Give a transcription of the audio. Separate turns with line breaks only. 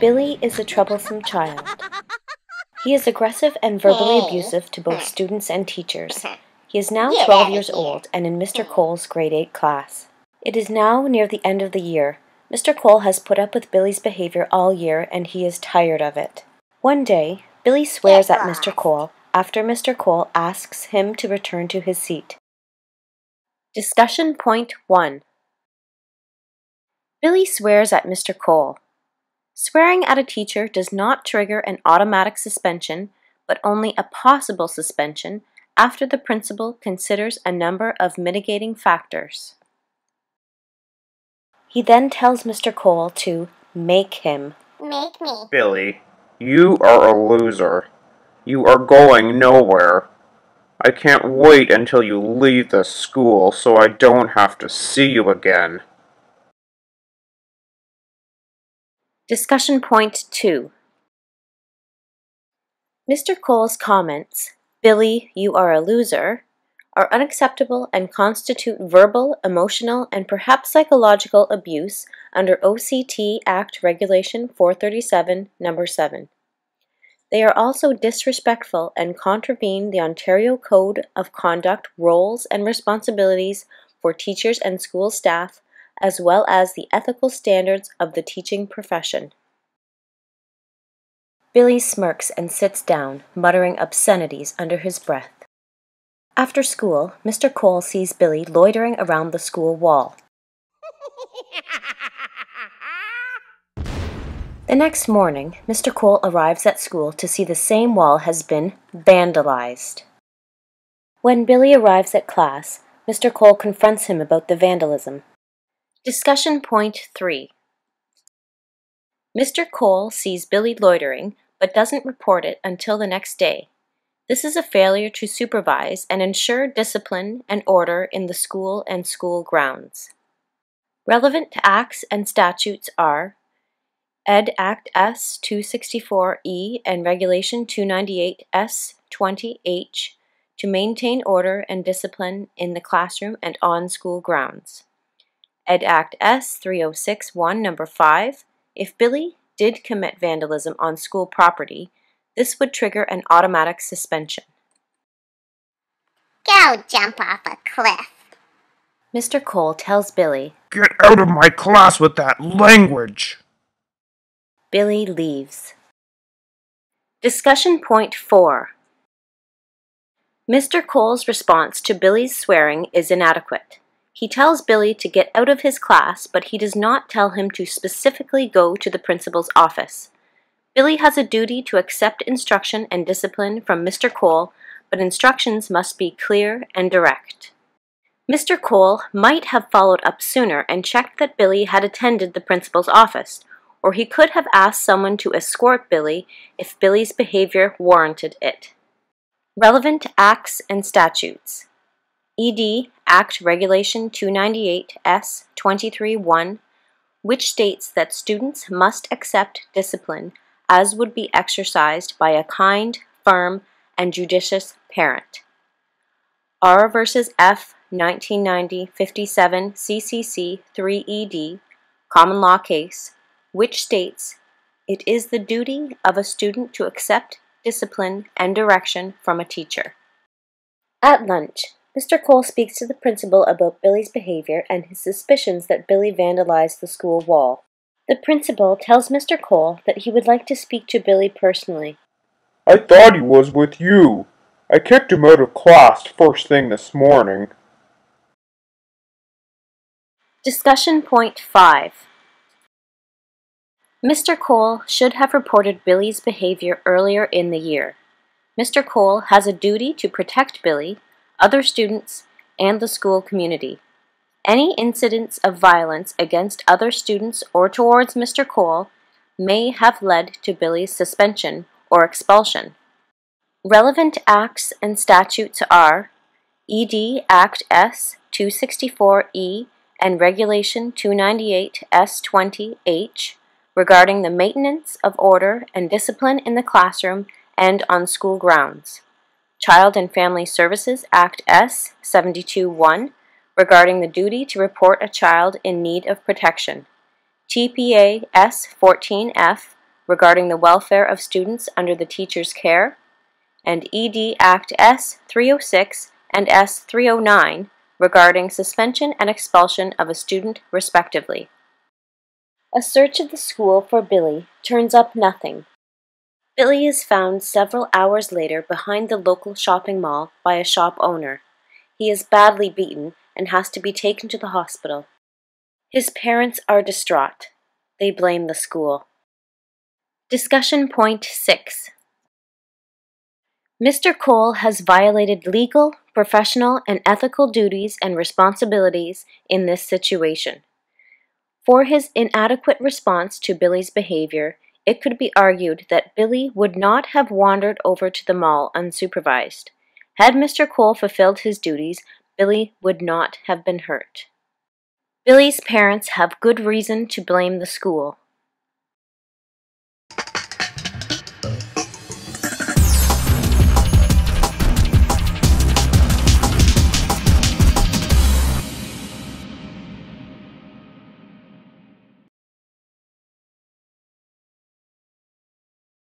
Billy is a troublesome child. He is aggressive and verbally abusive to both students and teachers. He is now 12 years old and in Mr. Cole's grade 8 class. It is now near the end of the year. Mr. Cole has put up with Billy's behavior all year and he is tired of it. One day, Billy swears at Mr. Cole after Mr. Cole asks him to return to his seat. Discussion point 1. Billy swears at Mr. Cole. Swearing at a teacher does not trigger an automatic suspension, but only a possible suspension after the principal considers a number of mitigating factors. He then tells Mr. Cole to make him.
Make me.
Billy, you are a loser. You are going nowhere. I can't wait until you leave the school so I don't have to see you again.
Discussion point 2. Mr. Cole's comments, "Billy, you are a loser," are unacceptable and constitute verbal, emotional, and perhaps psychological abuse under OCT Act Regulation 437, Number 7. They are also disrespectful and contravene the Ontario Code of Conduct roles and responsibilities for teachers and school staff, as well as the ethical standards of the teaching profession. Billy smirks and sits down, muttering obscenities under his breath. After school, Mr. Cole sees Billy loitering around the school wall. The next morning, Mr. Cole arrives at school to see the same wall has been vandalized. When Billy arrives at class, Mr. Cole confronts him about the vandalism. Discussion point 3. Mr. Cole sees Billy loitering, but doesn't report it until the next day. This is a failure to supervise and ensure discipline and order in the school and school grounds. Relevant acts and statutes are Ed Act S 264E and Regulation 298 S 20H to maintain order and discipline in the classroom and on school grounds. Ed Act S 3061 Number 5. If Billy did commit vandalism on school property, this would trigger an automatic suspension.
Go jump off a cliff.
Mr. Cole tells Billy,
Get out of my class with that language!
Billy leaves. Discussion point 4. Mr. Cole's response to Billy's swearing is inadequate. He tells Billy to get out of his class, but he does not tell him to specifically go to the principal's office. Billy has a duty to accept instruction and discipline from Mr. Cole, but instructions must be clear and direct. Mr. Cole might have followed up sooner and checked that Billy had attended the principal's office, or he could have asked someone to escort Billy if Billy's behavior warranted it. Relevant acts and statutes. ED Act Regulation 298 S 23-1, which states that students must accept discipline as would be exercised by a kind, firm, and judicious parent. R v. F 1990 57 CCC 3 ED, common law case, which states, it is the duty of a student to accept discipline and direction from a teacher. At lunch, Mr. Cole speaks to the principal about Billy's behavior and his suspicions that Billy vandalized the school wall. The principal tells Mr. Cole that he would like to speak to Billy personally.
I thought he was with you. I kicked him out of class first thing this morning.
Discussion point 5. Mr. Cole should have reported Billy's behavior earlier in the year. Mr. Cole has a duty to protect Billy, other students, and the school community. Any incidents of violence against other students or towards Mr. Cole may have led to Billy's suspension or expulsion. Relevant acts and statutes are ED Act S 264E and Regulation 298 S 20H regarding the maintenance of order and discipline in the classroom and on school grounds. Child and Family Services Act S 72-1 regarding the duty to report a child in need of protection. TPA S 14F regarding the welfare of students under the teacher's care, and ED Act S. 306 and S. 309 regarding suspension and expulsion of a student respectively. A search of the school for Billy turns up nothing. Billy is found several hours later behind the local shopping mall by a shop owner. He is badly beaten and has to be taken to the hospital. His parents are distraught. They blame the school. Discussion point 6. Mr. Cole has violated legal, professional, and ethical duties and responsibilities in this situation. For his inadequate response to Billy's behavior, it could be argued that Billy would not have wandered over to the mall unsupervised. Had Mr. Cole fulfilled his duties, Billy would not have been hurt. Billy's parents have good reason to blame the school.